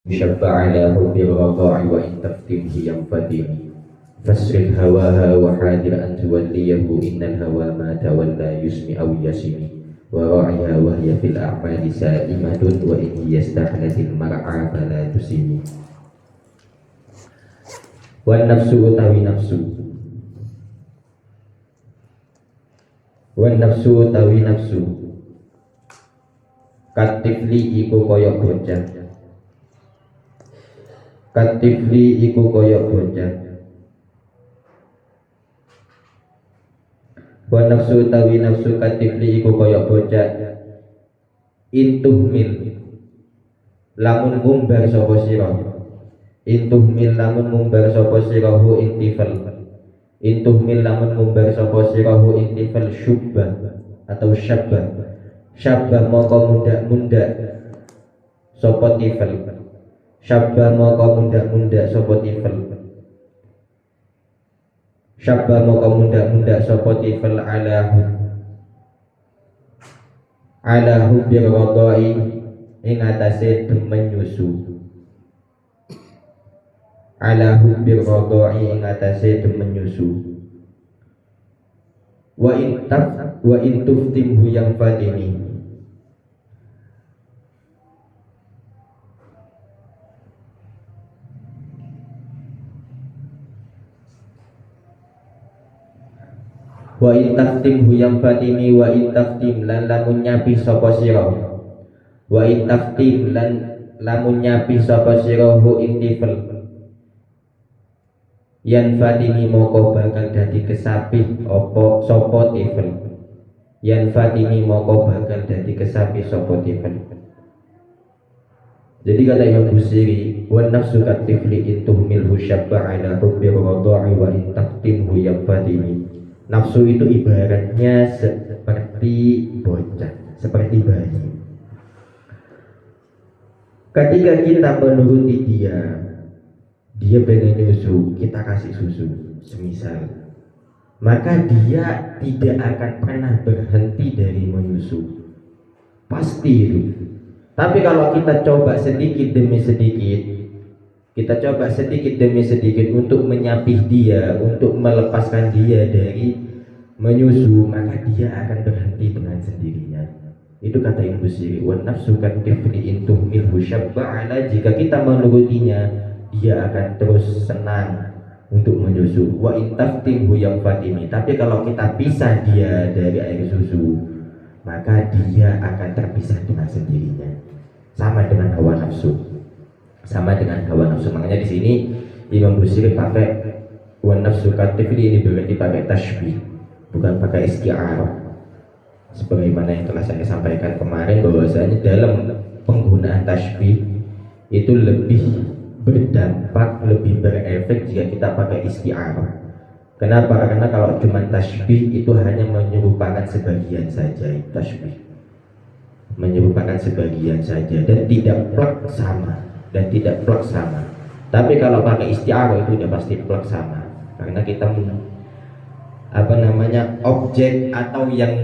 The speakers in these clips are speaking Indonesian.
شبع على حب الرضاع وإن تفتنه ينفتن فاسرد هواها وحاذر أن توليه إن الهوى ما تولى يسمي أو يسمي وراعيها وهي في الأعمال سائمة وإن هي استحلت المرعى فلا تسمي. والنفس utawi nafsu, والنفس utawi nafsu katifli iku koyok bocah, katifli iku koyok bocah. Wa nafsu utawi nafsu katifli iku koyok bocah. Intuh mil lamun ngumbar sapa sira, intuh mil lamun ngumbar sapa sira hu intifal, intuh mil lamun ngumbar sapa sira hu intifal syubbah atau syabbah, syabbah moko mundak-mundak sapa tifal, syabbah moko mundak-mundak sapa tifal, syabbah moko mundak-mundak sapa tifal ala hubir radai ing atase demen nyusu, ala hubir radai ing atase demen nyusu. Wa in tuftimhu yang fadimi, wa in taftim huyam fatimi, wa in taftim lan lamun nyapi sapa sira, wa in taftim lan lamun nyapi sapa sira hu intifal yan fatimi moko bakal dadi kesapih opo sapa tifal, yan fatimi moko bakal dadi kesapih sapa tifal. Jadi kata Imam Busiri, wa nafsu katifli intuhmilhu syabba ala hubbi radha'i wa in taftimhu yan fatimi. Nafsu itu ibaratnya seperti bocah, seperti bayi. Ketika kita menuruti dia pengen nyusu, kita kasih susu, semisal, maka dia tidak akan pernah berhenti dari menyusu, pasti itu. Tapi kalau kita coba sedikit demi sedikit, kita coba sedikit demi sedikit untuk menyapih dia, untuk melepaskan dia dari menyusu, maka dia akan berhenti dengan sendirinya. Itu kata Ibnu Busiri, wa nafsu katifli intuhmilhu syabba ala, jika kita menurutinya dia akan terus senang untuk menyusu. Wa intaftimhu yang fatimi, tapi kalau kita pisah dia dari air susu, maka dia akan terpisah dengan sendirinya. Sama dengan hawa nafsu, sama dengan hawa nafsu. Makanya di sini Imam Busiri pakai wa nafsu katifli, ini berarti pakai tasbih, bukan pakai isti'arah. Sebagaimana yang telah saya sampaikan kemarin, bahwasanya dalam penggunaan tasbih itu lebih berdampak, lebih berefek jika kita pakai isti'arah. Kenapa? Karena kalau cuma tasbih itu hanya menyerupakan sebagian saja, tasbih menyerupakan sebagian saja dan tidak plek sama, dan tidak plek sama. Tapi kalau pakai isti'arah itu udah pasti plek sama, karena kita objek atau yang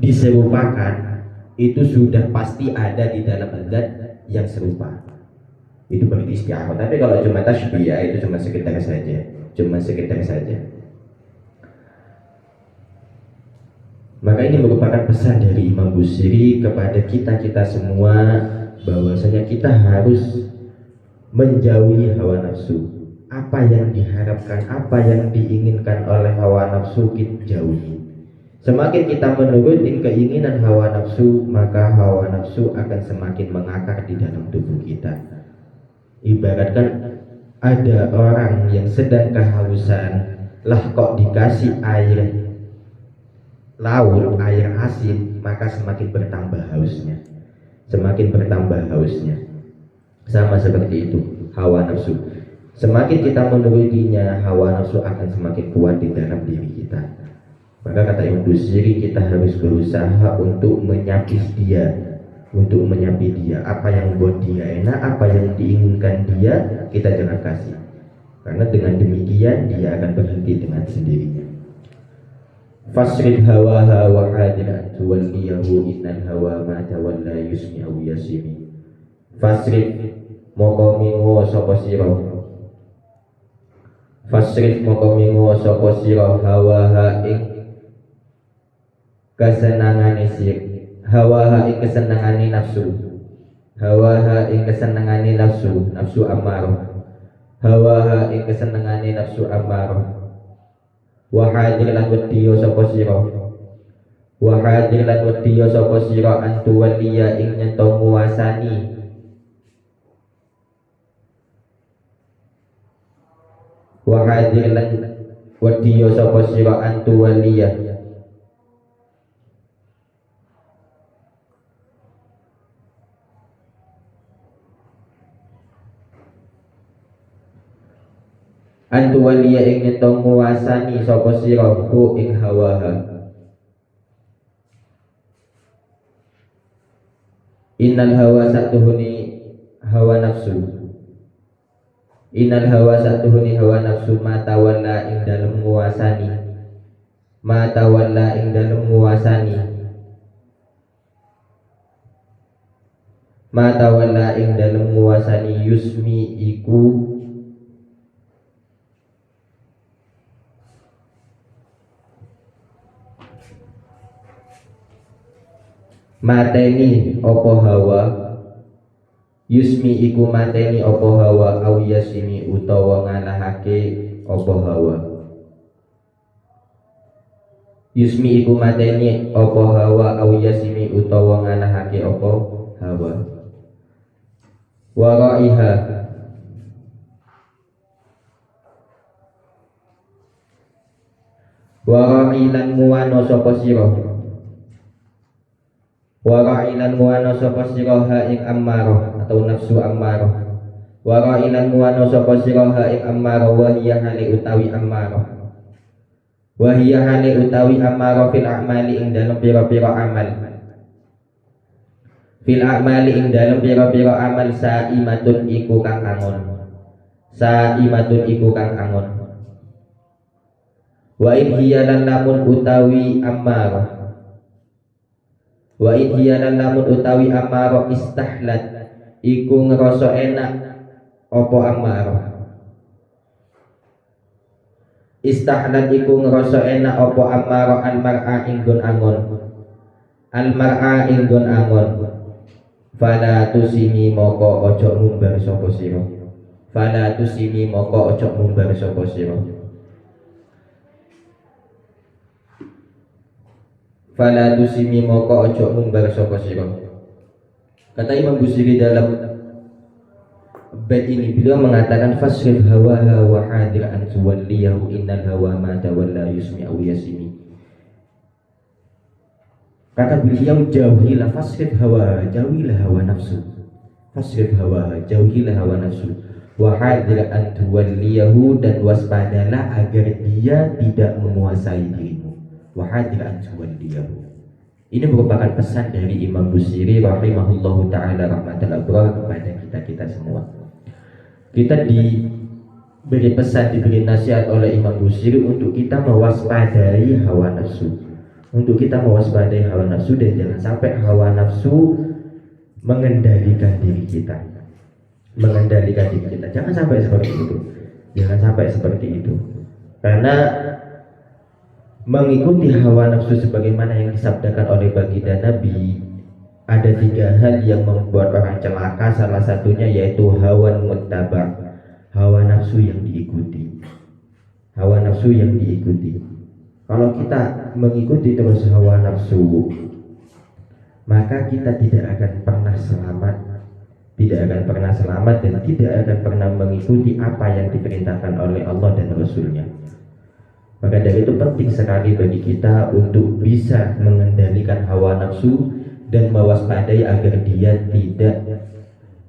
diserupakan itu sudah pasti ada di dalam zat yang serupa. Itu berarti isti'arah. Tapi kalau cuma tasbih ya itu cuma sekedar saja, cuma sekedar saja. Maka ini merupakan pesan dari Imam Busiri kepada kita semua, bahwasanya kita harus menjauhi hawa nafsu. Apa yang diharapkan, apa yang diinginkan oleh hawa nafsu kita jauhi. Semakin kita menuruti keinginan hawa nafsu, maka hawa nafsu akan semakin mengakar di dalam tubuh kita. Ibaratkan ada orang yang sedang kehausan, lah kok dikasih air laut, air asin, maka semakin bertambah hausnya, semakin bertambah hausnya. Sama seperti itu hawa nafsu. Semakin kita menurutinya, hawa nafsu akan semakin kuat di dalam diri kita. Maka kata Ibnu Busiri, kita harus berusaha untuk menyapih dia, untuk menyapi dia. Apa yang buat dia enak, apa yang diinginkan dia, kita jangan kasih. Karena dengan demikian dia akan berhenti dengan sendirinya. Fasrid hawaha wa hadir an tuwalliyahu innal hawa ma tawalla yusmi aw yasimi. Fasrid moko mingo sapa sira fasrif moko mingo sapa sira hawaha ing kesenangane hawaha ing kesenangane nafsu hawaha ing kesenangane nafsu amarah hawaha ing kesenangane nafsu amarah wa hadir lan wedya sapa sira wa hadir lan wedya sapa sira antu waliya ing nyento nguasani wa hadir lan wedya sapa sira antu waliya antu waliya ing nyento nguasani sapa sira ku ing hawaha innal hawa satuhuni hawa nafsu innal hawa satuhuni hawa nafsu mata walla ing dalem nguasani mata walla ing dalem nguasani mata walla ing dalem nguasani yusmi iku mateni opo hawa yusmi iku mateni opo hawa au yasimi utawa ngalahake opo hawa yusmi iku mateni opo hawa au yasimi utawa ngalahake opo hawa waraiha warailan muwano sapa sira warailan muwano sapa sira ha ing ammarah atau nafsu ammarah warailan muwano sapa sira ha ing ammarah wa hiya hale utawi ammarah wa hiya hale utawi ammarah fil a'mali ing dalem pira-pira amal fil a'mali ing dalem pira-pira amal saimatun iku kang angon saimatun iku kang angon wa in hiya lan lamun utawi ammarah wa in hiya lan lamun utawi amaro istahlat iku ngerasa enak apa amaro istahlat iku ngerasa enak apa amaro al mar'a inggon angon al mar'a inggon angon fala tusimi moko ojo mumbar sapa sira fala tusimi moko ojo mumbar sapa sira fala tusimi moko ojo mumbar sapa sira. Kata Imam Busiri dalam bait ini, beliau mengatakan fasrif hawaha wa hadir an tuwalliyahu innal hawa ma tawalla yusmi aw yasimi. Kata beliau jauhilah fasrif hawa, jauhilah hawa nafsu. Fasrif hawa, jauhilah hawa nafsu. Wa hadir an tuwalliyahu, dan waspadalah agar dia tidak menguasai dirimu. Wahadir antuwalliyahu. Ini merupakan pesan dari Imam Busiri rahimahullahu ta'ala rahmatul abrar kepada kita semua. Kita diberi pesan, diberi nasihat oleh Imam Busiri untuk kita mewaspadai hawa nafsu, untuk kita mewaspadai hawa nafsu, dan jangan sampai hawa nafsu mengendalikan diri kita, mengendalikan diri kita. Jangan sampai seperti itu, jangan sampai seperti itu, karena mengikuti hawa nafsu sebagaimana yang disabdakan oleh baginda Nabi, ada 3 hal yang membuat orang celaka. Salah satunya yaitu hawan muttaba, hawa nafsu yang diikuti, hawa nafsu yang diikuti. Kalau kita mengikuti terus hawa nafsu, maka kita tidak akan pernah selamat, tidak akan pernah selamat, dan tidak akan pernah mengikuti apa yang diperintahkan oleh Allah dan Rasulnya. Maka dari itu penting sekali bagi kita untuk bisa mengendalikan hawa nafsu dan mewaspadai agar dia tidak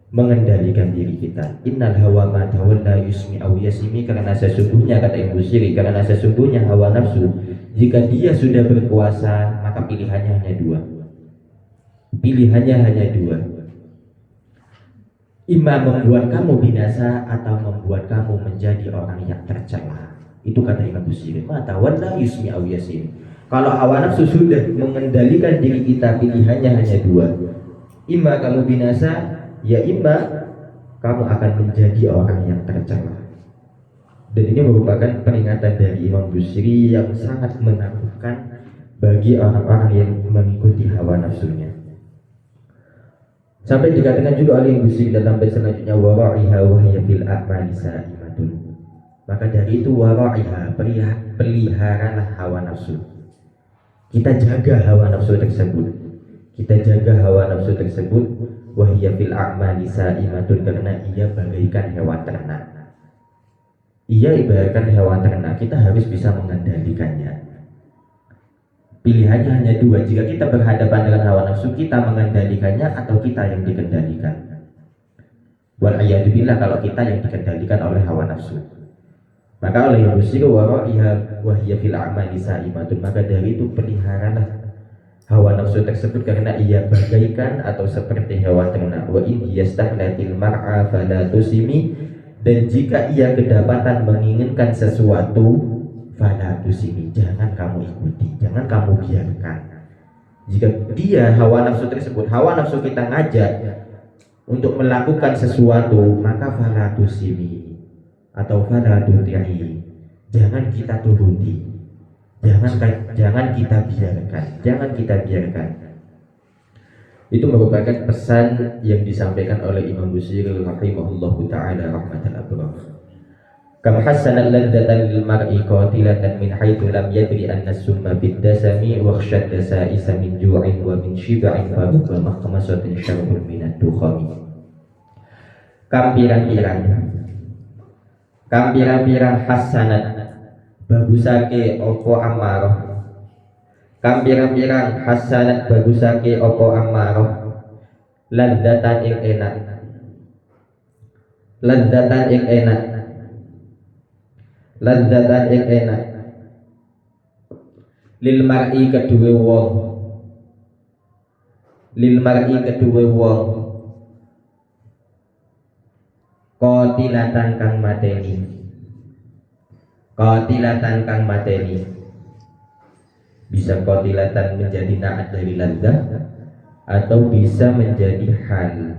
mengendalikan diri kita. Innal hawa ma tawalla yusmi aw yasimi, karena sesungguhnya, kata Ibu Siri, karena sesungguhnya hawa nafsu jika dia sudah berkuasa maka pilihannya hanya 2. Pilihannya hanya 2. Imam membuat kamu binasa atau membuat kamu menjadi orang yang tercela. Itu kata Imam Busiri, mata wala yusmi aw yasin. Kalau hawa nafsu sudah mengendalikan diri kita, pilihannya hanya 2. Imma kamu binasa, ya imma kamu akan menjadi orang yang tercela. Dan ini merupakan peringatan dari Imam Busiri yang sangat menakutkan bagi orang-orang yang mengikuti hawa nafsunya. Sampai dikatakan juga oleh Imam Busiri dalam bait selanjutnya, wara'iha wa hiya fil a'mali sa'imatun. Maka dari itu wara'iha, peliharalah hawa nafsu. Kita jaga hawa nafsu tersebut. Kita jaga hawa nafsu tersebut, wa hiya fil a'mali sa'imatun, karena ia bagaikan hewan ternak. Ia ibaratkan hewan ternak, kita harus bisa mengendalikannya. Pilihannya hanya dua, jika kita berhadapan dengan hawa nafsu, kita mengendalikannya atau kita yang dikendalikan. Wal'iyadzubillah, kalau kita yang dikendalikan oleh hawa nafsu. Maka oleh Ibnu Busiri wara'iha wa hiya fil a'mali sa'imatun, maka dari itu peliharalah hawa nafsu tersebut karena ia bagaikan atau seperti hewan ternak. Wa in yastahlatil mar'a fala tusimi, dan jika ia kedapatan menginginkan sesuatu, fala tusimi, jangan kamu ikuti, jangan kamu biarkan. Jika dia hawa nafsu tersebut, hawa nafsu kita ngajak untuk melakukan sesuatu, maka fala tusimi atau fala tuti'i, jangan kita turuti, jangan kita biarkan, jangan kita biarkan. Itu merupakan pesan yang disampaikan oleh Imam Busiri rahimahullahu ta'ala rahmatal abrar. Kam hasanal ladzatan lil mar'i qatilatan min haitsu lam yadri anna summa bid dasami wa khashad dasa'isa min ju'in wa min shib'in fa rubba mahmasatin syarrun min ad-dukhami. Kam pirang-pirang hasanat bagusake opo amarah. Kam pirang-pirang hasanat bagusake opo amarah, ladzatan ing enak, ladzatan ing enak, ladzatan ing enak, lil mar'i kedue wong, lil mar'i kedue wong, qatilatan kang mateni, qatilatan kang mateni. Bisa qatilatan menjadi naat dari ladzah atau bisa menjadi hal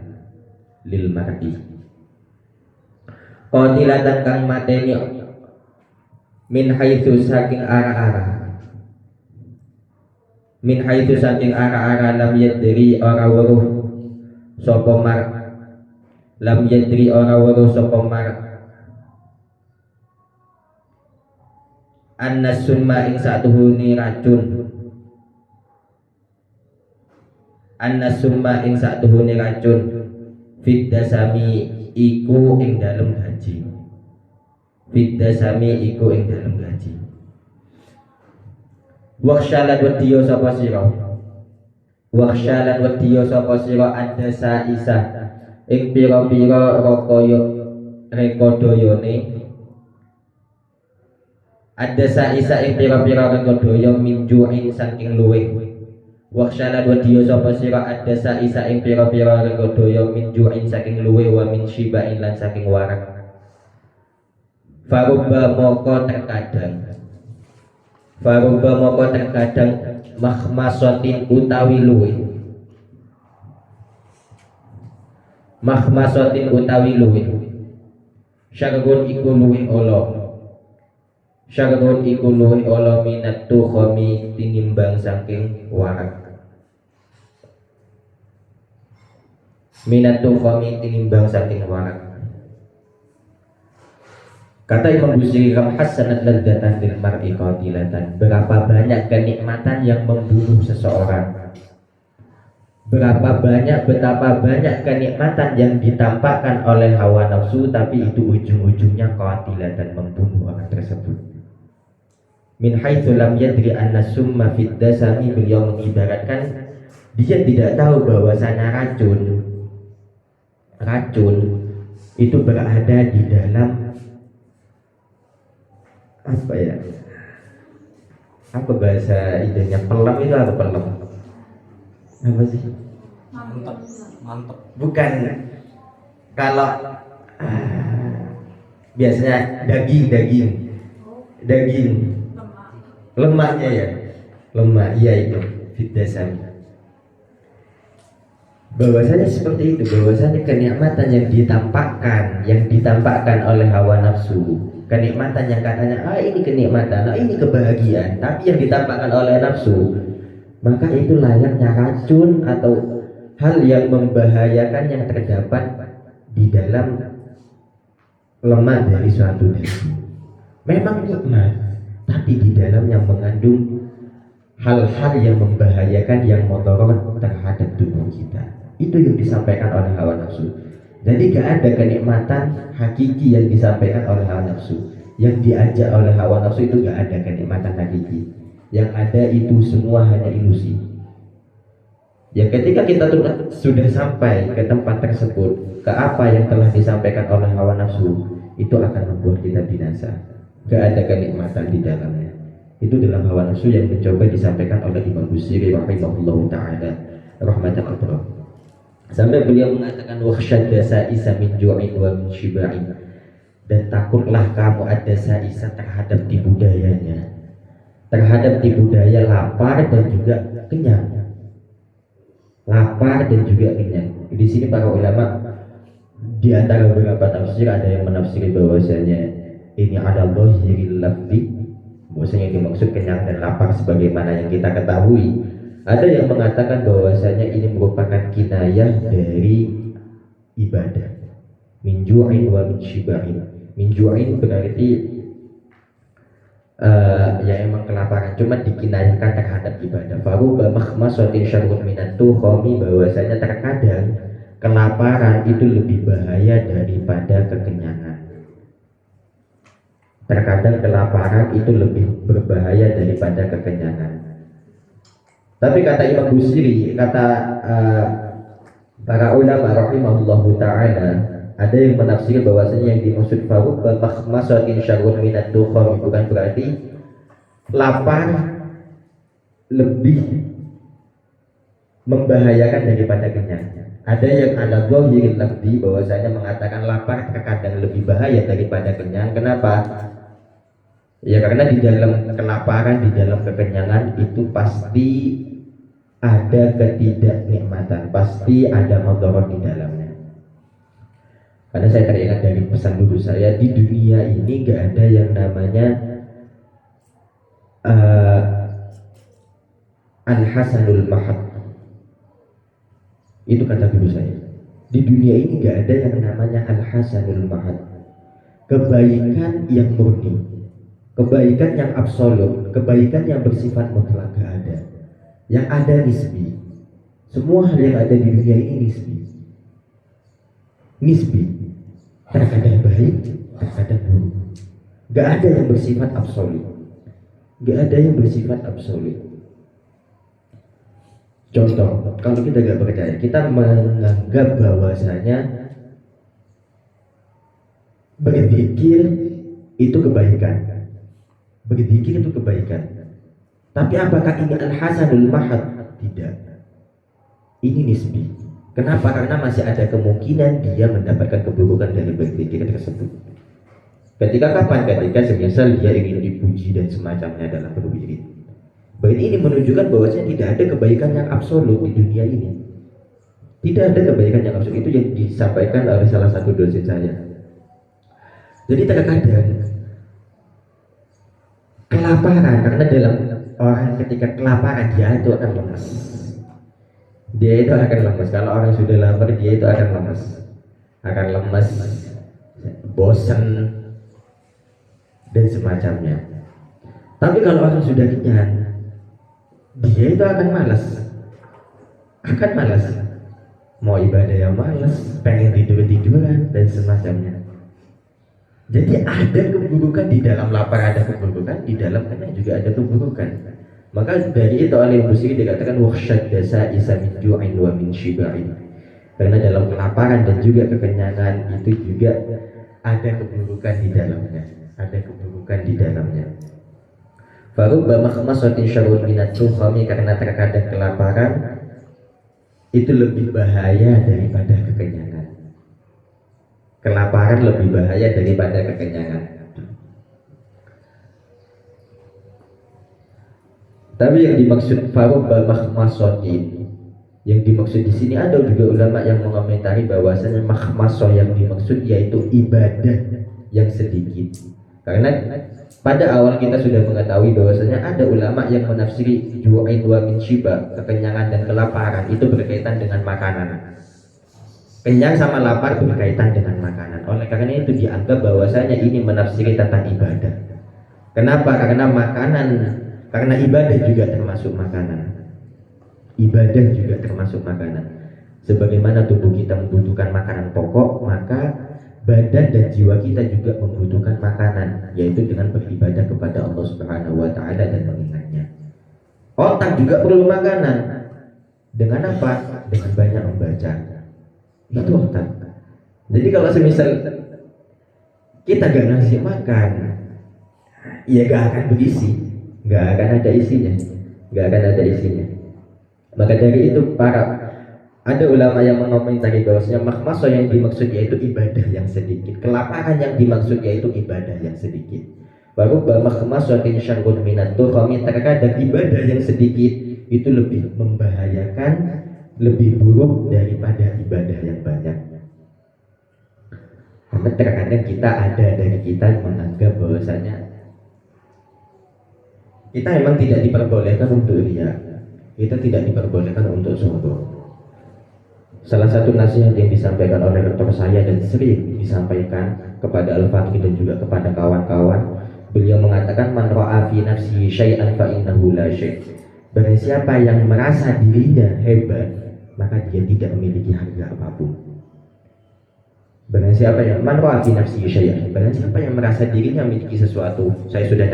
lil mar'i. Qatilatan kang mateni min haitsu saking ara-ara, min haitsu saking ara-ara lam yadri ora weruh sapa mar, lam yadri ora weruh sapa mar anna summa ing satuhune racun, anna summa ing satuhune racun fid dasami iku ing dalem gaji, fid dasami iku ing dalem gaji. Wakshalan wadiyo sapa sira, wakshalan wadiyo sapa sira adasa isa ing pira-pira rakaya rekodayane, ada saisa ing pira-pira rekodaya minjuin saking luweh. Wakshalan wadiyo sapa sira ada saisa ing pira-pira rekodaya minjuin saking luweh wa min shibain lan saking warak. Farubba moko terkadang, farubba moko terkadang mahmasatin utawi luweh, mahmasatin utawi luweh, syargun iku luweh Allah, syarrun iku luwih ala minat tukhami tinimbang saking warak, minat tukhami tinimbang saking warak. Kata Imam Busiri, kam hasanat ladzatan lil mar'i qatilatan, berapa banyak kenikmatan yang membunuh seseorang, berapa banyak, betapa banyak kenikmatan yang ditampakkan oleh hawa nafsu, tapi itu ujung-ujungnya qatilatan, membunuh orang tersebut. Min haitsu lam yadri anna summa fid dasami, beliau mengibaratkan dia tidak tahu bahwasanya racun itu berada di dalam apa ya, apa bahasa idenya, pelem itu apa, pelem apa sih, mantep bukan, kalau biasanya daging lemaknya ya, lemak, iya itu fitdasami. Bahwasanya seperti itu, bahwasanya kenikmatan yang ditampakkan oleh hawa nafsu, kenikmatan yang katanya ini kenikmatan, ini kebahagiaan, tapi yang ditampakkan oleh nafsu, maka itu layaknya racun atau hal yang membahayakan yang terdapat di dalam lemak dari suatu daging. Memang nikmat, tapi di dalam yang mengandung hal-hal yang membahayakan, yang mudarat terhadap tubuh kita. Itu yang disampaikan oleh hawa nafsu. Jadi gak ada kenikmatan hakiki yang disampaikan oleh hawa nafsu. Yang diajak oleh hawa nafsu itu gak ada kenikmatan hakiki. Yang ada itu semua hanya ilusi. Ya ketika kita sudah sampai ke tempat tersebut, ke apa yang telah disampaikan oleh hawa nafsu, itu akan membuat kita binasa. Gak ada kenikmatan di dalamnya. Itu dalam hawa nafsu yang mencoba disampaikan oleh Imam Busiri rahimahullah ta'ala rahmatan Allah. Sampai beliau mengatakan wakhshad dasaisa min ju'in wa min shiba'in, dan takutlah kamu ada saisa terhadap tipu dayanya, terhadap tipu daya lapar dan juga kenyang. Lapar dan juga kenyang. Di sini para ulama di antara beberapa tafsir ada yang menafsiri bahwasanya ini adalah zahiril lafzi, bahwasanya yang dimaksud kenyang dan lapar sebagaimana yang kita ketahui. Ada yang mengatakan bahwasanya ini merupakan kinayah dari ibadah. Min ju'in wa min shiba'in. Min ju'in berarti ya emang kelaparan, cuma dikinayahkan terhadap ibadah. Faruba makhmasatin syarrun minat tukhami, bahwasanya terkadang kelaparan itu lebih bahaya daripada kekenyangan. Terkadang kelaparan itu lebih berbahaya daripada kekenyangan. Tapi kata Imam Busiri, kata para ulama rahimahullahu ta'ala, ada yang menafsir bahwasanya yang dimaksud faruq makhmasatin syarrun minat dukham bukan berarti lapar lebih membahayakan daripada kenyang. Ada yang ala zahiril lafzi, bahwasanya mengatakan lapar terkadang lebih bahaya daripada kenyang. Kenapa? Ya karena di dalam kelaparan, di dalam kekenyangan itu pasti ada ketidaknikmatan, pasti ada mudarat di dalamnya. Karena saya teringat dari pesan guru saya, di dunia ini gak ada yang namanya al-hasanul mahad. Itu kata guru saya. Di dunia ini gak ada yang namanya al-hasanul mahad, kebaikan yang murni, kebaikan yang absolut, kebaikan yang bersifat mutlak, gak ada. Yang ada nisbi. Semua hal yang ada di dunia ini nisbi. Nisbi. Terkadang baik, terkadang buruk. Gak ada yang bersifat absolut. Gak ada yang bersifat absolut. Contoh, kalau kita gak percaya, kita menganggap bahwasanya berzikir itu kebaikan. Berzikir itu kebaikan. Tapi apakah ini al-hasanul mahad? Tidak. Ini nisbi. Kenapa? Karena masih ada kemungkinan dia mendapatkan keburukan dari berzikir tersebut. Ketika kapan? Ketika semisal dia ingin dipuji dan semacamnya dalam berwirid. Berarti ini menunjukkan bahwasanya tidak ada kebaikan yang absolut di dunia ini. Tidak ada kebaikan yang absolut. Itu yang disampaikan oleh salah satu dosen saya. Jadi terkadang kelaparan, karena dalam orang ketika kelaparan dia itu akan lemas. Dia itu akan lemas. Kalau orang sudah lapar dia itu akan lemas. Akan lemas, bosan dan semacamnya. Tapi kalau orang sudah kenyang, dia itu akan malas. Akan malas. Mau ibadah yang malas, pengen tidur-tiduran dan semacamnya. Jadi ada keburukan di dalam lapar, ada keburukan di dalam kenyang juga ada keburukan. Maka dari itu oleh Busiri dikatakan wakhshad dasaisa min ju'in wa min shiba'in. Karena dalam kelaparan dan juga kekenyangan itu juga ada keburukan di dalamnya. Ada keburukan di dalamnya. Farubba makhmasatin syarrun minat tukhami, karena terkadang kelaparan itu lebih bahaya daripada kekenyangan. Kelaparan lebih bahaya daripada kekenyangan. Tapi yang dimaksud farubba makhmasatin Yang dimaksud di sini ada juga ulama yang mengomentari bahwasanya makhmasoh yang dimaksud yaitu ibadah yang sedikit. Karena pada awal kita sudah mengetahui bahwasanya ada ulama yang menafsiri ju'ain wa min shiba, kekenyangan dan kelaparan itu berkaitan dengan makanan. Kenyang sama lapar berkaitan dengan makanan. Oleh karena itu dianggap bahwasanya ini menafsiri tentang ibadah. Kenapa? Karena ibadah juga termasuk makanan. Ibadah juga termasuk makanan. Sebagaimana tubuh kita membutuhkan makanan pokok, maka badan dan jiwa kita juga membutuhkan makanan, yaitu dengan beribadah kepada Allah Subhanahu wa taala dan mengingatnya. Otak juga perlu makanan. Dengan apa? Dengan banyak membaca. Itu otak. Jadi kalau semisal kita gak ngasih makan, ya gak akan berisi, gak akan ada isinya. Maka dari itu ada ulama yang mengomentari bahwasanya makhmasoh yang dimaksud yaitu ibadah yang sedikit, kelaparan yang dimaksud yaitu ibadah yang sedikit. Baru makhmasohin syarrun minat tuhami, terkadang ibadah yang sedikit itu lebih membahayakan, lebih buruk daripada ibadah yang banyak. Karena terkadang ada dari kita menganggap bahwasanya kita memang tidak diperbolehkan untuk riya, kita tidak diperbolehkan untuk sombong. Salah satu nasihat yang disampaikan oleh rektor saya dan sering disampaikan kepada Al-Fatih dan juga kepada kawan-kawan, beliau mengatakan man ra'a fi nafsihi syai'an fa innahu la syai'. Barang siapa yang merasa dirinya hebat, maka dia tidak memiliki harga apapun. Barang siapa yang man ra'a fi nafsihi syai'an, barang siapa yang merasa dirinya memiliki sesuatu, saya sudah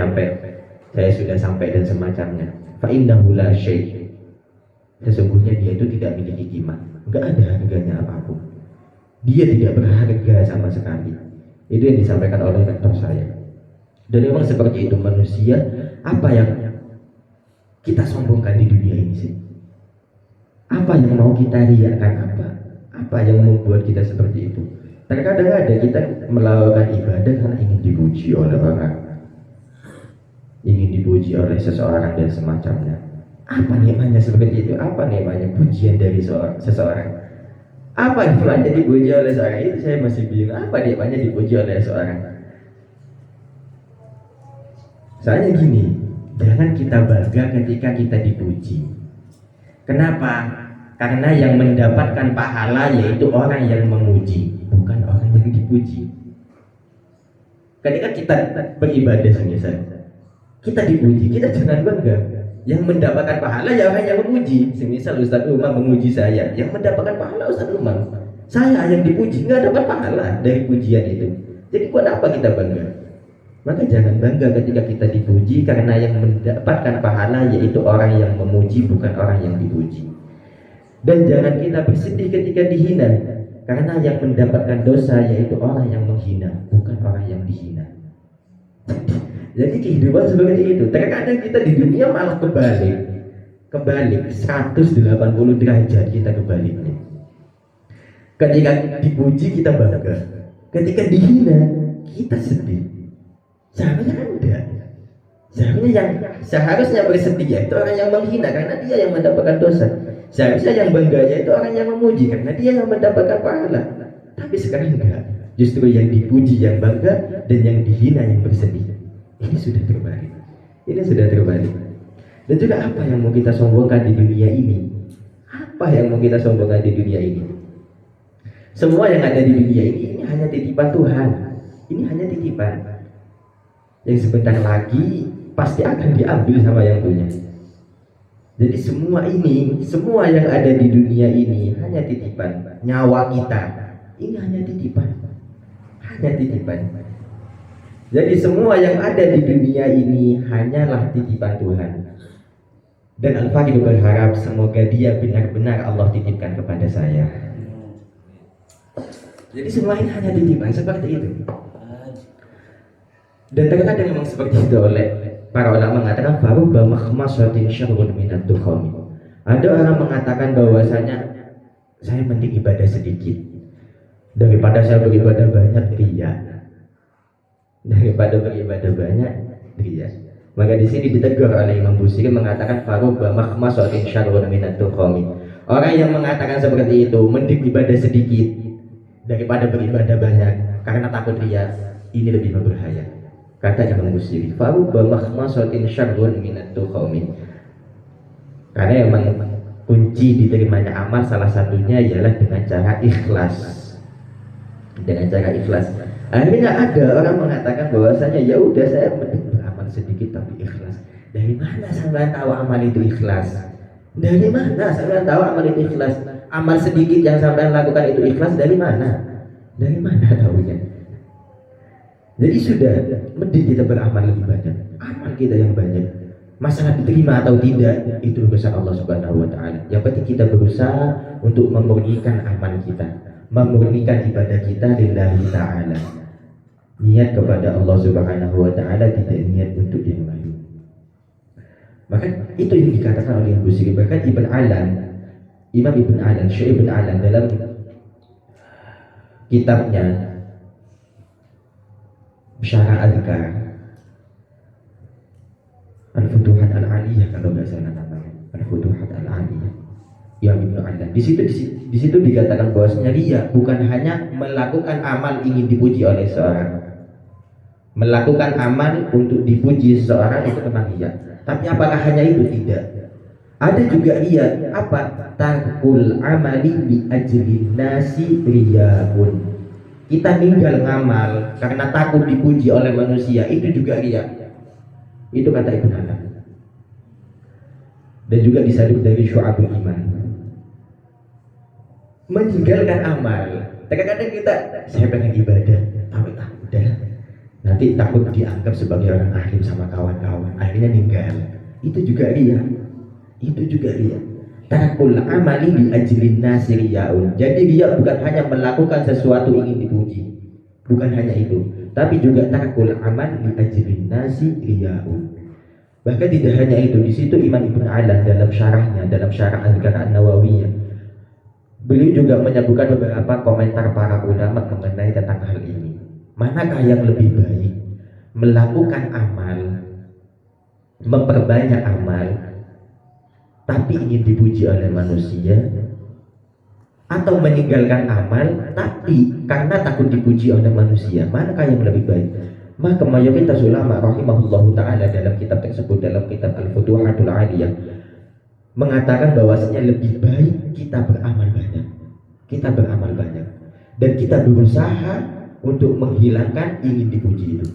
sampai dan semacamnya, fa innahu la syai'. Sesungguhnya dia itu tidak memiliki kima, enggak ada harganya apapun. Dia tidak berharga sama sekali. Itu yang disampaikan oleh rektor saya. Dan memang seperti itu manusia. Apa yang kita sombongkan di dunia ini sih? Apa yang mau kita riakan? Apa yang membuat kita seperti itu? Terkadang ada kita melakukan ibadah karena ingin dipuji oleh orang, ingin dipuji oleh seseorang dan semacamnya. Apa nikmatnya seperti itu? Apa nikmatnya pujian dari seseorang? Apa nikmatnya dipuji oleh seorang? Itu saya masih bingung. Apa nikmatnya dipuji oleh seseorang? Soalnya gini, jangan kita bangga ketika kita dipuji. Kenapa? Karena yang mendapatkan pahala yaitu orang yang memuji, bukan orang yang dipuji. Ketika kita beribadah semisal kita dipuji, kita jangan bangga. Yang mendapatkan pahala ya orang yang memuji. Semisal Ustaz Umar memuji saya, yang mendapatkan pahala Ustaz Umar. Saya yang dipuji nggak dapat pahala dari pujian itu. Jadi buat apa kita bangga? Maka jangan bangga ketika kita dipuji, karena yang mendapatkan pahala yaitu orang yang memuji, bukan orang yang dipuji. Dan jangan kita bersedih ketika dihina, karena yang mendapatkan dosa yaitu orang yang menghina, bukan orang yang dihina. Jadi kehidupan seperti itu. Terkadang kita di dunia malah kebalik 180 derajat kita kebaliknya. Ketika dipuji kita bangga, ketika dihina kita sedih. Seharusnya enggak. Seharusnya bersedih itu orang yang menghina karena dia yang mendapatkan dosa. Seharusnya yang bangganya itu orang yang memuji karena dia yang mendapatkan pahala. Tapi sekarang enggak. Justru yang dipuji yang bangga dan yang dihina yang bersedih. Ini sudah terbalik. Dan juga apa yang mau kita sombongkan di dunia ini? Semua yang ada di dunia ini hanya titipan Tuhan. Ini hanya titipan. Yang sebentar lagi pasti akan diambil sama yang punya. Jadi semua yang ada di dunia ini hanya titipan. Nyawa kita ini hanya titipan. Jadi semua yang ada di dunia ini hanyalah titipan Tuhan. Dan Al-Faqih berharap semoga dia benar-benar Allah titipkan kepada saya. Jadi semua ini hanya titipan, seperti itu. Dan terkadang memang seperti itu oleh para ulama mengatakan farubba makhmasatin syarrun minat tukhami. Ada orang mengatakan bahwasanya saya mending ibadah sedikit daripada saya beribadah banyak riya. Maka di sini ditegur oleh Imam Busiri mengatakan farubba makhmasatin syarrun minat tukhami. Orang yang mengatakan seperti itu mending ibadah sedikit daripada beribadah banyak karena takut riya. Ini lebih berbahaya. Kata Imam Busiri, "Farubba makhmasatin syarrun minat tuqaumi." Karena memang kunci diterimanya amal salah satunya ialah dengan cara ikhlas. Dengan cara ikhlas. Akhirnya ada orang mengatakan bahwasanya ya udah saya mending beramal sedikit tapi ikhlas. Dari mana sampean tahu amal itu ikhlas? Dari mana sampean tahu amal itu ikhlas? Amal sedikit yang sampean lakukan itu ikhlas dari mana? Dari mana tahunya? Jadi sudah mending kita beramal lebih banyak. Amal kita yang banyak. Masalah diterima atau tidak itu urusan Allah Subhanahu wa taala. Yang penting kita berusaha untuk memurnikan amal kita, memurnikan ibadah kita lillahi taala. Niat kepada Allah Subhanahu wa taala, tidak niat untuk yang lain. Maka itu yang dikatakan oleh Abu Siri. Bahkan Ibn Alan, Imam Ibn Alan, Syekh Ibn Alan dalam kitabnya Syarah Al-Adhkar Al-Futuhat Al-Aliyah, kalau nggak salah namanya, Al-Futuhat Al-Aliyah, yang Ibn Alan. Di situ dikatakan bahwasanya riya bukan hanya melakukan amal ingin dipuji oleh seorang. Melakukan amal untuk dipuji seseorang itu memang riya. Tapi apakah hanya itu? Tidak. Ada juga riya. Apa? Tarkul amali bi ajlin nasi riyaun. Kita tinggal ngamal karena takut dipuji oleh manusia, itu juga riya. Itu kata Ibn Alan. Dan juga disalib dari Syu'abul Iman. Meninggalkan amal. Kadang-kadang kita, saya pengen ibadah, tapi udah, nanti takut dianggap sebagai orang alim sama kawan-kawan, akhirnya ninggal. Itu juga riya. Itu juga riya. Tarkul amali bi ajlin nasi riyaun. Jadi riya bukan hanya melakukan sesuatu ingin dipuji, bukan hanya itu, tapi juga tarkul amal bi ajlin nasi riyaun. Bahkan tidak hanya itu, di situ Imam Ibn Alan dalam syarahnya, dalam syarah Al-Adhkar An-Nawawiyah, beliau juga menyebutkan beberapa komentar para ulama mengenai tentang hal ini. Manakah yang lebih baik? Melakukan amal, memperbanyak amal, tapi ingin dipuji oleh manusia, atau meninggalkan amal tapi karena takut dipuji oleh manusia? Manakah yang lebih baik? Maka mayoritas ulama rahimahullahu ta'ala dalam kitab tersebut, dalam kitab Al-Futuhatul Aliyah, mengatakan bahwasanya lebih baik kita beramal banyak. Kita beramal banyak dan kita berusaha untuk menghilangkan ingin dipuji itu.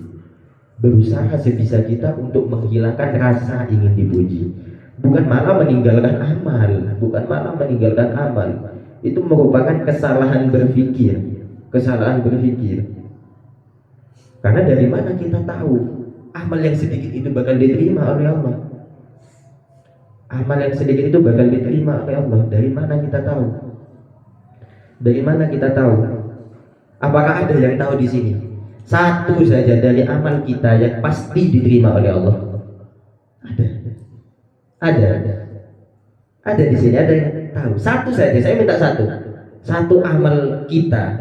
Berusaha sebisa kita untuk menghilangkan rasa ingin dipuji. Bukan malah meninggalkan amal, bukan malah meninggalkan amal. Itu merupakan kesalahan berpikir, kesalahan berpikir. Karena dari mana kita tahu amal yang sedikit itu bakal diterima oleh Allah? Amal yang sedikit itu bakal diterima oleh Allah. Dari mana kita tahu? Dari mana kita tahu? Apakah ada yang tahu di sini? Satu saja dari amal kita yang pasti diterima oleh Allah. Ada. Ada. Ada di sini, ada yang tahu. Satu saja, saya minta satu. Satu amal kita,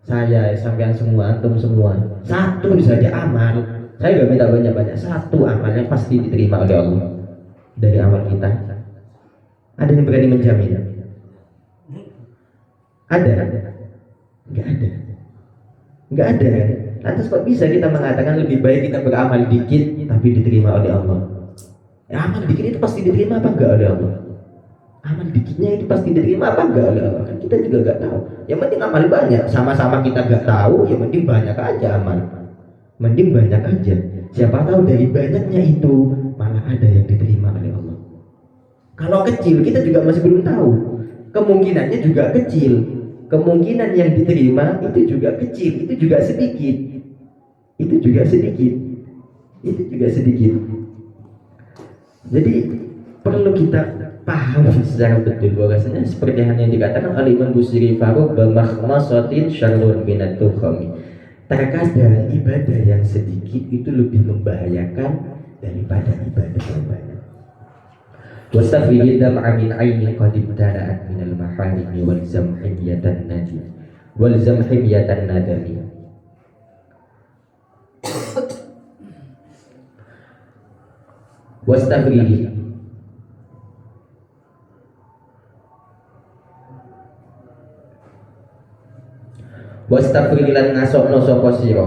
saya, sampean semua, antum semua, satu saja amal. Saya gak minta banyak-banyak. Satu amal yang pasti diterima oleh Allah dari amal kita. Ada yang berani menjamin? Ada? Gak ada. Gak ada. Lantas kok bisa kita mengatakan lebih baik kita beramal dikit tapi diterima oleh Allah? Ya, amal dikit itu pasti diterima apa enggak oleh Allah? Amal dikitnya itu pasti diterima apa enggak oleh Allah? Kan kita juga enggak tahu. Yang penting amal banyak. Sama-sama kita enggak tahu, yang penting banyak aja amal. Mending banyak aja. Siapa tahu dari banyaknya itu malah ada yang diterima oleh Allah. Kalau kecil kita juga masih belum tahu. Kemungkinannya juga kecil. Kemungkinan yang diterima itu juga kecil, itu juga sedikit. Itu juga sedikit. Itu juga sedikit. Jadi perlu kita paham secara betul bahwasanya seperti yang dikatakan oleh Imam Busiri, farubba makhmasatin syarrun minat tukhami. Terkadang ibadah yang sedikit itu lebih membahayakan daripada ibadah yang banyak. Wastafidil dam'a min aini qad ibtada'at minal maharimi wal zamhimiyatan nadi wal zamhimiyatan nadami. Wastafidil, Wastafrig lan ngasokno sapa sira.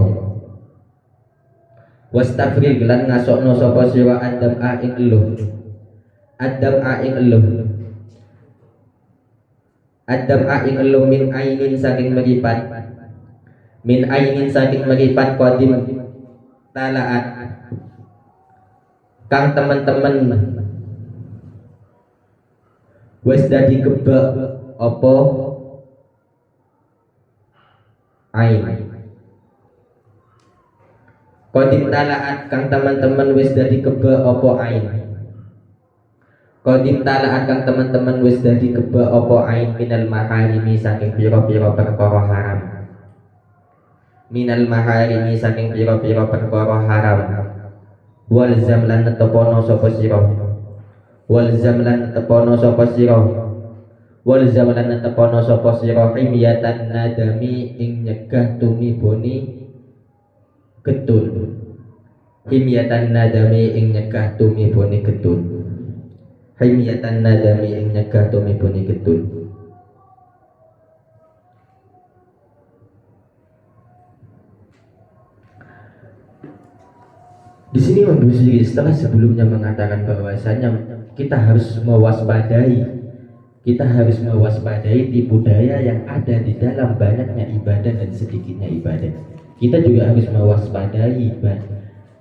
Wastafrig lan ngasokno sapa sira adam ing eluh. Adam ing eluh. Adam ing eluh min ainin saking meripat. Min ainin saking meripat qadim talaat. Kang teman-teman wis dadi kebak apa ain. Qadim talaat kang teman-teman wis dadi kebak apa ain. Qadim talaat kang teman-teman wis dadi kebak apa ain minal maharimi saking pira-pira perkara haram. Minal maharimi saking pira-pira perkara haram. Wal zamlan tepono sapa sira. Wal zamlan tepono sapa sira. Wal zamlan tepono sapa sira himyatan nadami ing nyegah tumiboni getun. Himyatan nadami ing nyegah tumiboni getun. Himyatan nadami ing nyegah tumiboni getun. Di sini Imam Busiri setelah sebelumnya mengatakan bahwasanya kita harus mewaspadai tipu daya yang ada di dalam banyaknya ibadah dan sedikitnya ibadah. Kita juga harus mewaspadai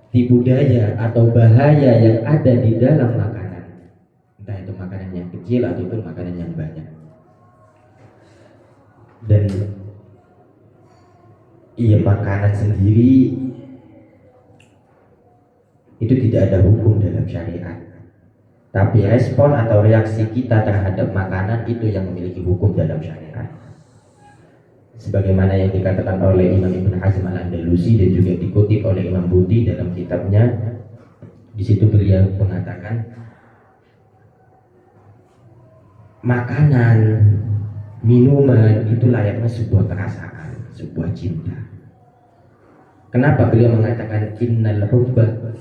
tipu daya atau bahaya yang ada di dalam makanan, entah itu makanan yang kecil ataupun makanan yang banyak. Dan makanan sendiri itu tidak ada hukum dalam syariat, tapi respon atau reaksi kita terhadap makanan itu yang memiliki hukum dalam syariat. Sebagaimana yang dikatakan oleh Imam Ibn Hazm Al-Andalusi dan juga dikutip oleh Imam Buti dalam kitabnya. Di situ beliau mengatakan makanan, minuman itu layaknya sebuah perasaan, sebuah cinta. Kenapa beliau mengatakan innal hubba?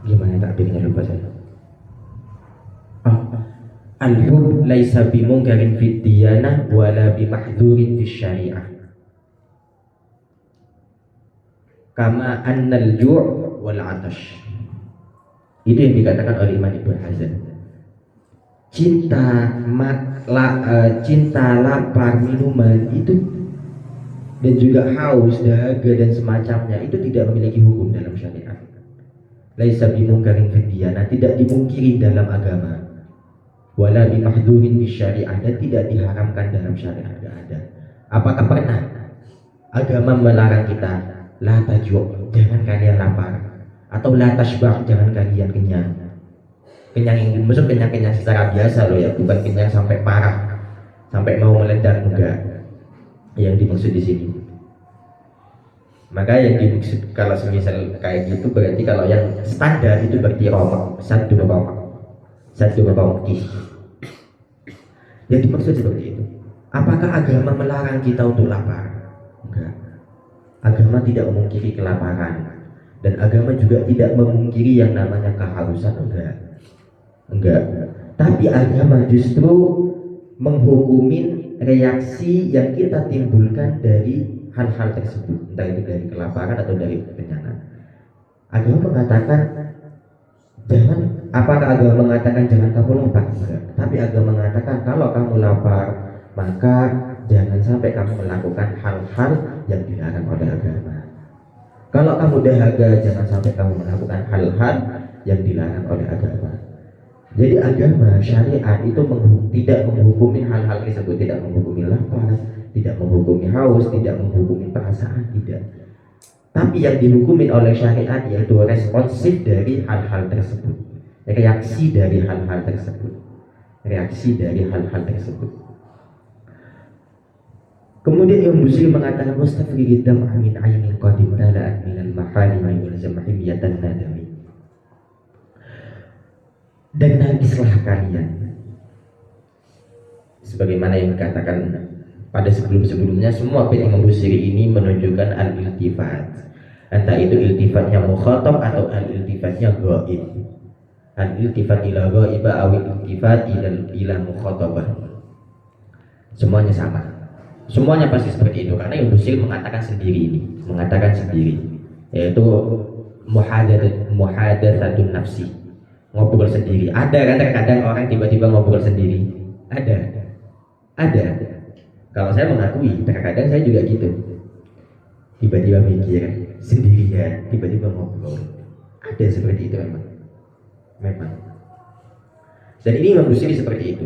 Gimana takbirnya lupa saya. Al-hub laisa bimungkarin fid diyanah wala bimahdzurin fis syariah. Kama annal ju' wal 'atash. Itu yang dikatakan oleh Imam Ibn Hazm. Cinta lapar minuman itu dan juga haus, dahaga dan semacamnya itu tidak memiliki hukum dalam syariat. Laisa bimungkarin fid diyanah, tidak dimungkiri dalam agama. Wala bimahdzurin fis syariah, dan tidak diharamkan dalam syariat, tidak ada. Apakah pernah agama melarang kita la tajur, jangan kalian lapar, atau la tashbah, jangan kalian kenyang? Kenyang yang dimaksud kenyang secara biasa loh ya, bukan kenyang sampai parah, sampai mau meledak, enggak. Yang dimaksud di sini. Maka yang dimaksud kalau semisal kayak gitu berarti kalau yang standar itu berarti romak, satu romak. Yang dimaksud seperti itu. Apakah agama melarang kita untuk lapar? Enggak. Agama tidak memungkiri kelaparan, dan agama juga tidak memungkiri yang namanya kehausan, enggak. Tapi agama justru menghukumin reaksi yang kita timbulkan dari hal-hal tersebut, entah itu dari kelaparan atau dari kekenyangan. Agama mengatakan apakah agama mengatakan jangan kamu lapar? Enggak. Tapi agama mengatakan kalau kamu lapar, maka jangan sampai kamu melakukan hal-hal yang dilarang oleh agama. Kalau kamu dahaga, jangan sampai kamu melakukan hal-hal yang dilarang oleh agama. Jadi agama syariat itu tidak menghukumi hal-hal tersebut, tidak menghukumi lapar, tidak menghukumi haus, tidak menghukumi perasaan, tidak. Tapi yang dihukumi oleh syariat yaitu responsif dari hal-hal tersebut, reaksi dari hal-hal tersebut. Kemudian Imam Busiri mengatakan mustafrigid dam'a min ainin qadim tala'at minal maharimi wal zamhimiyatan nadami. Dan nangislah kalian, sebagaimana yang dikatakan pada sebelum-sebelumnya. Semua fi'il Imam Busiri ini menunjukkan al-iltifat, entah itu iltifatnya mukhatab atau al-iltifatnya ghaib. Al-iltifat ila ghaiba aw iltifat ila mukhatabah, semuanya sama. Semuanya pasti seperti itu karena Imam Busiri mengatakan sendiri, yaitu muhadatsatun nafsi, ngobrol sendiri. Ada kan terkadang orang tiba-tiba ngobrol sendiri, ada. Kalau saya mengakui terkadang saya juga gitu, tiba-tiba mikir sendirian, tiba-tiba ngobrol, ada seperti itu memang. Dan ini Imam Busiri seperti itu.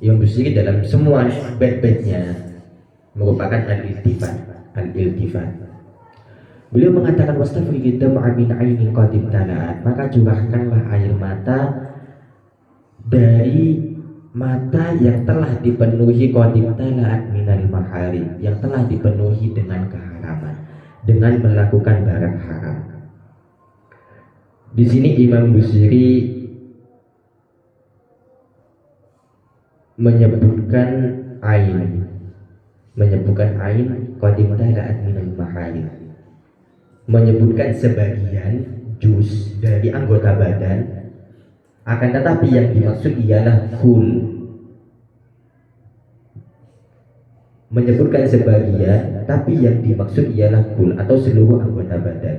Imam Busiri dalam semua bait-baitnya merupakan al-iltifat. Beliau mengatakan wastafriqid dam'a min 'ainin qad ibtala'at, maka curahkanlah air mata dari mata yang telah dipenuhi qad ibtala'at minal maharim, yang telah dipenuhi dengan keharaman, dengan melakukan barang haram. Di sini Imam Busiri menyebutkan ain qad ibtala'at minal maharim, menyebutkan sebagian juz dari anggota badan, akan tetapi yang dimaksud ialah full. Menyebutkan sebagian, tapi yang dimaksud ialah full atau seluruh anggota badan.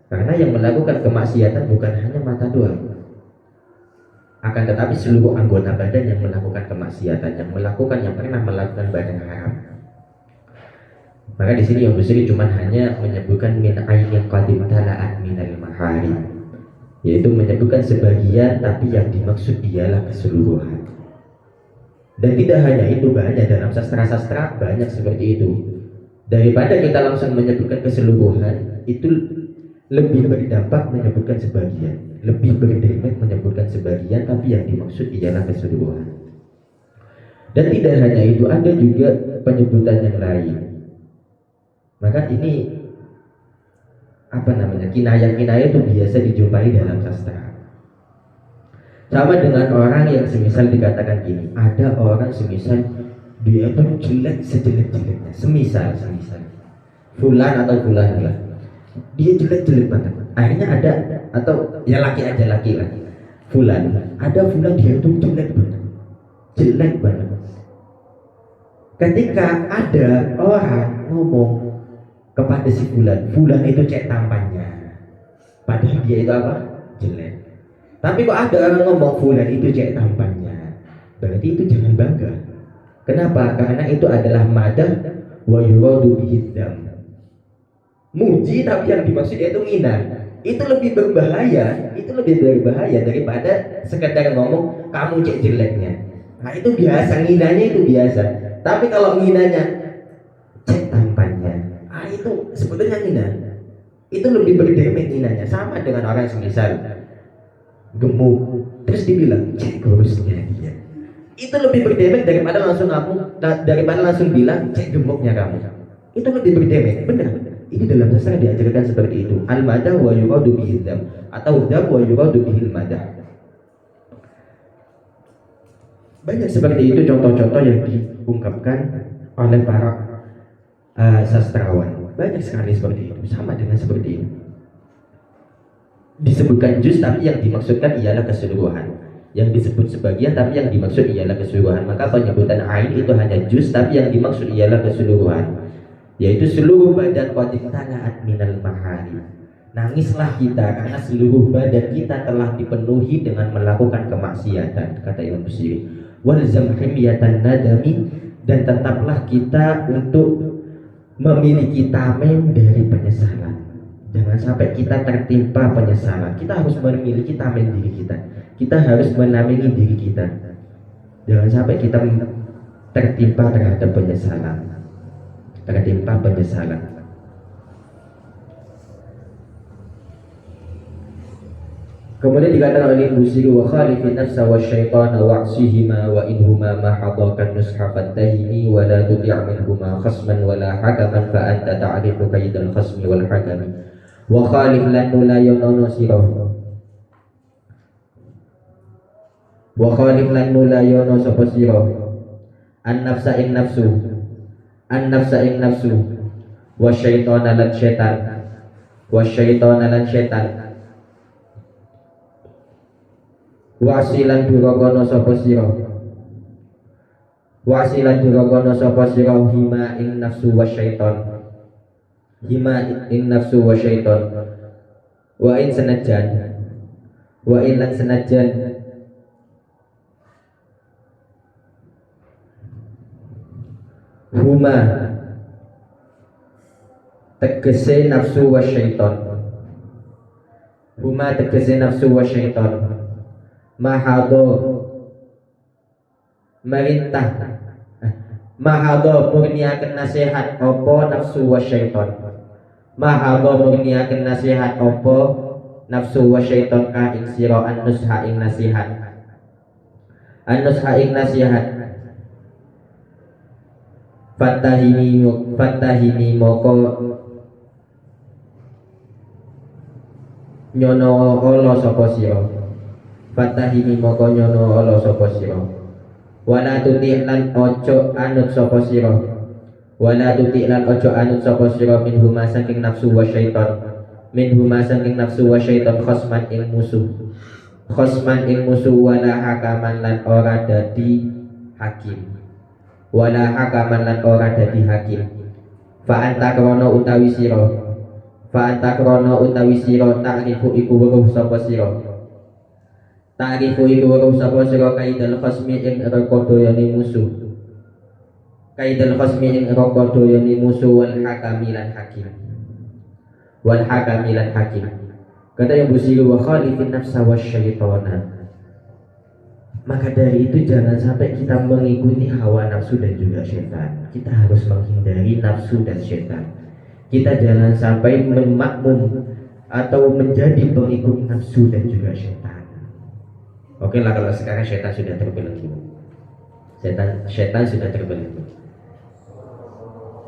Karena yang melakukan kemaksiatan bukan hanya mata doang, akan tetapi seluruh anggota badan yang melakukan kemaksiatan, yang pernah melakukan barang haram. Maka di sini yang Busiri cuma hanya menyebutkan min ainin qad ibtala'at minal maharim, yaitu menyebutkan sebagian, tapi yang dimaksud ialah keseluruhan. Dan tidak hanya itu, banyak dalam sastra banyak seperti itu. Daripada kita langsung menyebutkan keseluruhan, itu lebih berdampak menyebutkan sebagian, lebih berdampak menyebutkan sebagian, tapi yang dimaksud ialah keseluruhan. Dan tidak hanya itu, ada juga penyebutan yang lain. Maka ini kinayah itu biasa dijumpai dalam sastra. Sama dengan orang yang semisal dikatakan gini, ada orang semisal dia itu jelek sejelek-jeleknya, semisal fulan atau fulan lah, dia jelek banget. Akhirnya ada, atau ya laki lah, fulan dia itu jelek banget. Ketika ada orang ngomong kepada si fulan itu cek tampannya, padahal dia itu apa? Jelek. Tapi kok ada orang ngomong fulan itu cek tampannya, berarti itu jangan bangga. Kenapa? Karena itu adalah madah wa yuradu bihiddam, muji tapi yang dimaksud yaitu ngina. Itu lebih berbahaya daripada sekedar ngomong kamu cek jeleknya. Nah itu biasa, nginanya itu biasa. Tapi kalau nginanya cek tampannya, itu sebetulnya ngina. Itu lebih berdamage nginanya. Sama dengan orang yang semisal gemuk, terus dibilang cek kurusnya dia. Itu lebih berdamage daripada langsung bilang cek gemuknya kamu. Itu lebih berdamage, benar. Ini dalam sastra diajarkan seperti itu. Al-madah wa yuradu bihil dam, atau dam wa yuradu bihil madah. Banyak seperti itu contoh-contoh yang diungkapkan oleh para sastrawan. Banyak sekali seperti itu. Sama dengan seperti ini. Disebutkan juz tapi yang dimaksudkan ialah keseluruhan. Yang disebut sebagian tapi yang dimaksud ialah keseluruhan. Maka penyebutan ain itu hanya juz tapi yang dimaksud ialah keseluruhan, yaitu seluruh badan qad ibtala'at minal maharim. Nangislah kita karena seluruh badan kita telah dipenuhi dengan melakukan kemaksiatan, kata Imam Busiri. Walzam himyatan nadami, dan tetaplah kita untuk memiliki tameng dari penyesalan. Jangan sampai kita tertimpa penyesalan. Kita harus memiliki tameng diri kita. Kita harus menamengi diri kita. Jangan sampai kita tertimpa terhadap penyesalan. Kemudian dikatakan oleh Busiri wa khalifin nafsa wa syaitana wa'sihima wa inhuma ma hadakan nusha fattahini wa la tuti' minhuma khasman wa la hakaman fa anta ta'rifu kaidal khasmi wal hakami wa khalif lan nulayono sirah wa khalif lan nulayono sapa sirah an nafsa ing nafsu wa syaitana lan syaitan wasilan durakono sapa sira Wasilan durakono sapa sira hima ing nafsu wasyaiton. Hima ing nafsu wasyaiton. Wa in senajan wa in lan senajan huma tegese nafsu wasyaiton. Huma tegese nafsu wasyaiton. Mahado merintah mahado murniaken nasihat opo nafsu wasyaiton. Mahado murniaken nasihat opo nafsu wasyaiton ka ing sira annusha ing nasihat. Annusha ing nasihat. Fatahini moko nyono olo sapa sira. Fatahini moko nyono olo sapa sira. Wala tuti lan ojo anut sapa sira. Wala tuti lan ojo anut sapa sira minhuma saking nafsu wasyaiton. Minhuma saking nafsu wasyaiton khosman ing musuh. Khosman ing musuh wala hakaman lan ora dadi hakim. Wala hakaman lan ora dadi hakim. Fa anta krono utawi sira. Fa anta krono utawi sira ta'rifu iku weruh sapa sira. Ta'rifu iku weruh sapa sira kaidal khosmi ing rekodayane musuh. Kaidal khosmi ing rekodayane musuh wal hakami lan hakim. Wal hakami lan hakim. Kata yang busiru wa khalifin nafsa wasyaitona. Maka dari itu jangan sampai kita mengikuti hawa nafsu dan juga syaitan. Kita harus menghindari nafsu dan syaitan. Kita jangan sampai memakmum atau menjadi pengikut nafsu dan juga syaitan. Oke lah kalau sekarang syaitan sudah terbelenggu. Syaitan sudah terbelenggu.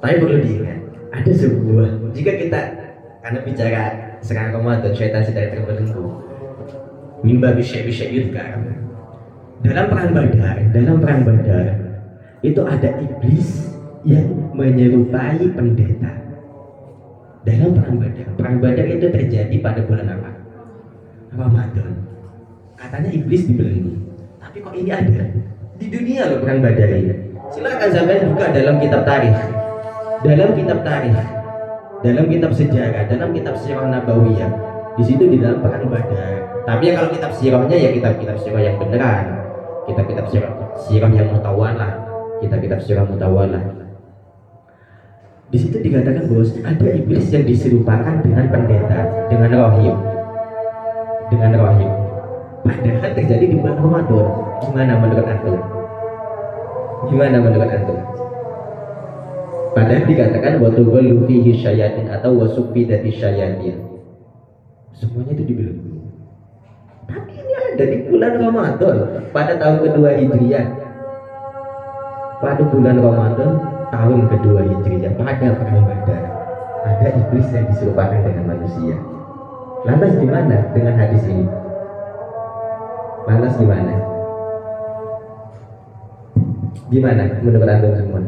Tapi perlu diingat, ada sebuah, jika kita karena bicara sekarang Ramadan syaitan sudah terbelenggu. Mimba bisa yudkar. Dalam perang Badar itu ada iblis yang menyerupai pendeta. Dalam perang Badar itu terjadi pada bulan apa? Ramadan. Katanya iblis dibelenggu. Tapi kok ini ada di dunia loh perang Badar ini. Silakan sampai buka dalam kitab tarikh, dalam kitab sejarah, dalam kitab sirah nabawiyah. Di situ di dalam perang Badar. Tapi ya kalau kitab sirahnya ya kitab sirah yang beneran. Kitab-kitab sirah yang mutawalah, kitab-kitab sirah mutawalah. Di situ dikatakan bahwa ada iblis yang diserupakan dengan pendeta, dengan rohim. Padahal terjadi di bulan Ramadan. Gimana menurut antum? Padahal dikatakan watughallu fihi syayatin atau wasufidati syayatin. Semuanya itu dibelenggu. Tapi ini ada di bulan Ramadan pada tahun kedua Hijriah. Pada bulan Ramadan tahun kedua Hijriah pada perang Badar ada iblis yang diserupakan dengan manusia. Lantas gimana dengan hadis ini? Gimana menurut antum semua?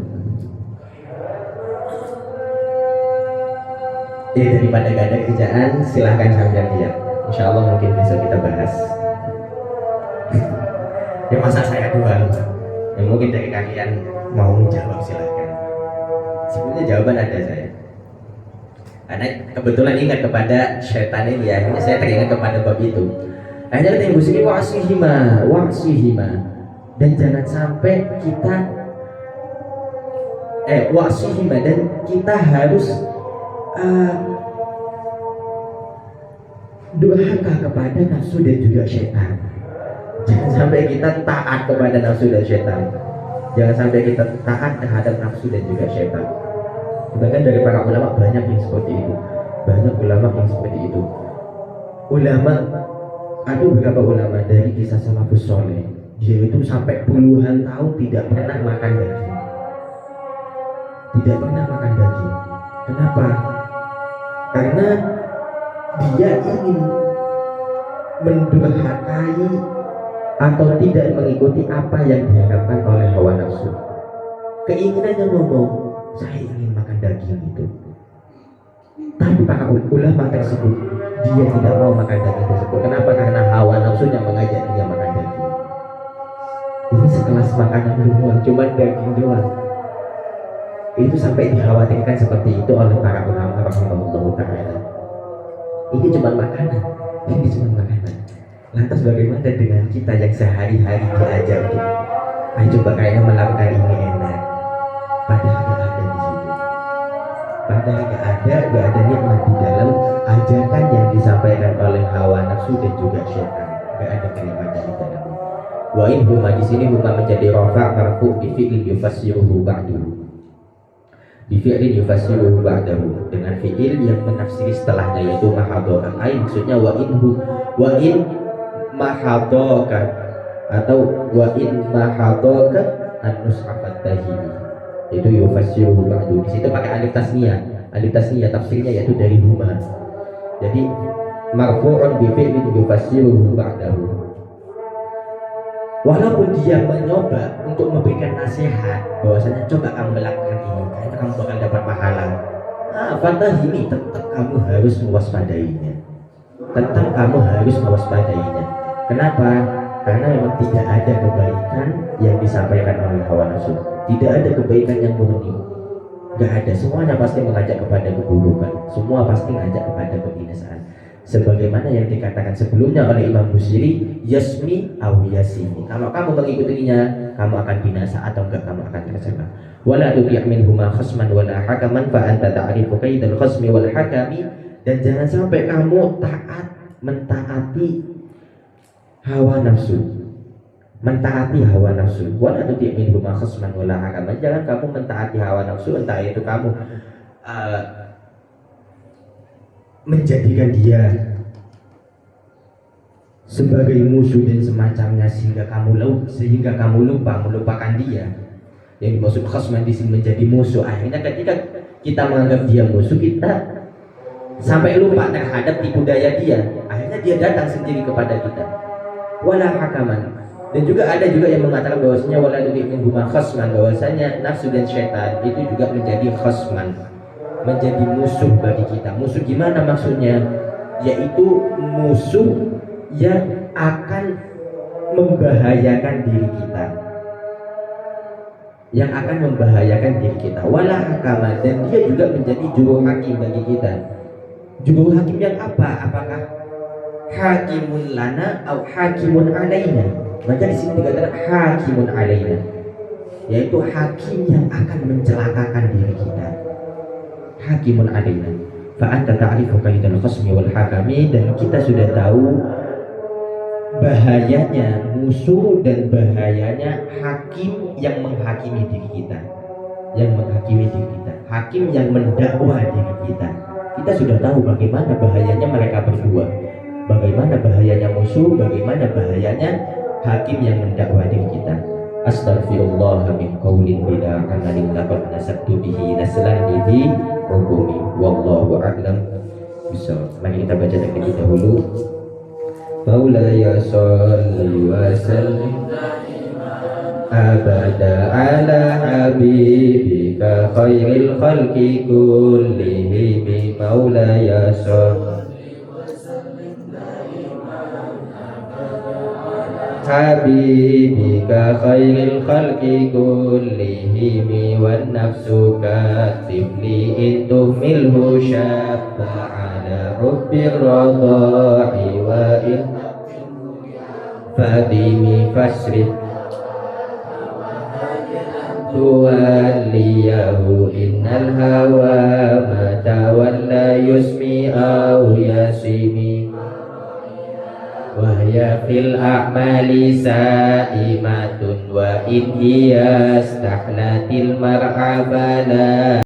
Daripada gak ada kerjaan silahkan sambil lihat. Insya Allah mungkin besok kita bahas. Ya masa saya doang. Ya mungkin dari kalian mau menjawab silahkan. Sebenarnya jawaban ada saya. Karena kebetulan ingat kepada syaitan ini ya. Ini saya teringat kepada bab itu. Akhirnya kita ibu sini wasihima. Dan jangan sampai kita wasihima dan kita harus durhaka kepada nafsu dan juga syaitan. Jangan sampai kita taat kepada nafsu dan syaitan. Jangan sampai kita taat terhadap nafsu dan juga syaitan. Bahkan dari para ulama banyak yang seperti itu. Ada beberapa ulama dari kisah salafus soleh, dia itu sampai puluhan tahun tidak pernah makan daging. Kenapa? Karena dia ingin mendurhakai atau tidak mengikuti apa yang diharapkan oleh hawa nafsu. Keinginannya ngomong, saya ingin makan daging itu. Tapi para ulama tersebut, dia tidak mau makan daging tersebut. Kenapa? Karena hawa nafsunya mengajak dia makan daging. ini sekelas makanan doang, cuma daging doang. Itu sampai dikhawatirkan seperti itu oleh para ulama rahimahullah ta'ala. Ini cuma makanan, ini cuma makanan. Lantas bagaimana dengan kita yang sehari-hari diajar untuk ayo coba kayaknya melakukan ini enak, padahal gak ada di situ, padahal gak ada nikmat di dalam ajakan yang disampaikan oleh hawa nafsu dan juga syaitan, gak ada kenikmatan di dalamnya. Wa in huma di sini huma menjadi rafa' marfu' bi fi'lin yufassiruhu ba'du, bi fi'lin yufassiruhu ba'dahu, dengan fi'il yang menafsiri setelahnya yaitu mahadhakan. Maksudnya wa in mahadhakan atau wa in mahadhaka an-nushafat tahimi, itu yufassiruhu ba'du. Di situ pakai alif tasniyah tafsirnya yaitu dari huma. Jadi marfu'un bi fi'lin yufassiruhu ba'dahu. Walaupun dia mencoba untuk memberikan nasihat bahwasanya coba kamu melakukan ini, kayaknya kamu bakal dapat pahala. Fatahimi, tetap kamu harus mewaspadainya. Kenapa? Karena memang tidak ada kebaikan yang disampaikan oleh hawa nafsu. Tidak ada kebaikan yang murni. Gak ada. Semuanya pasti mengajak kepada keburukan. Semua pasti mengajak kepada kebinasaan. Sebagaimana yang dikatakan sebelumnya oleh Imam Busiri, yasmi aw yasimi. Kalau kamu mengikutinya, kamu akan binasa atau enggak kamu akan tercela. Wala tuti' minhuma khasman wala hakaman fa anta ta'rifu kaidal khasmi wal hakami. Dan jangan sampai kamu mentaati hawa nafsu. Wala tuti' minhuma khasman wala hakaman. Jangan kamu mentaati hawa nafsu, entah itu kamu menjadikan dia sebagai musuh dan semacamnya sehingga kamu melupakan dia. Yang dimaksud khasman di sini menjadi musuh. Akhirnya ketika kita menganggap dia musuh, kita sampai lupa terhadap tipu daya dia. Akhirnya dia datang sendiri kepada kita. Wala hakaman. Dan juga ada yang mengatakan bahwasanya wala tu'minhuma khasman, bahwasanya nafsu dan syaitan itu juga menjadi khasman, menjadi musuh bagi kita. Musuh gimana maksudnya? Yaitu musuh yang akan membahayakan diri kita, wala hakaman, dan dia juga menjadi juru hakim bagi kita. Juru hakim yang apa? Apakah hakimun lana atau hakimun alaina? Maka di sini dikatakan hakimun alaina, yaitu hakim yang akan mencelakakan diri kita. Hakimun alaina fa anta ta'rifu kaidal khasmi wal hakami. Dan kita sudah tahu bahayanya musuh dan bahayanya hakim yang menghakimi diri kita, hakim yang mendakwa diri kita. Kita sudah tahu bagaimana bahayanya mereka berdua, bagaimana bahayanya musuh, bagaimana bahayanya hakim yang mendakwa diri kita. Astaghfirullah min qaulin bila amalin laqad nasabtu bihi naslan bihi hukumi wallahu a'lam bishawab. Mari kita baca terlebih dahulu. Maulaya sholli wa sallim abada ala habibika khairil khalqi kullihim. Maulaya sholli habibika khairil khalqi kullihim wan nafsu katifli in tuhmilhu syabba ala hubbir radha'i wa in fadimi fasrif tuwalliyahu innal hawa mata walla yusmi aw yasimi wahya fil a'mali sa'imatun wa in hiya stahlatil mar'a bala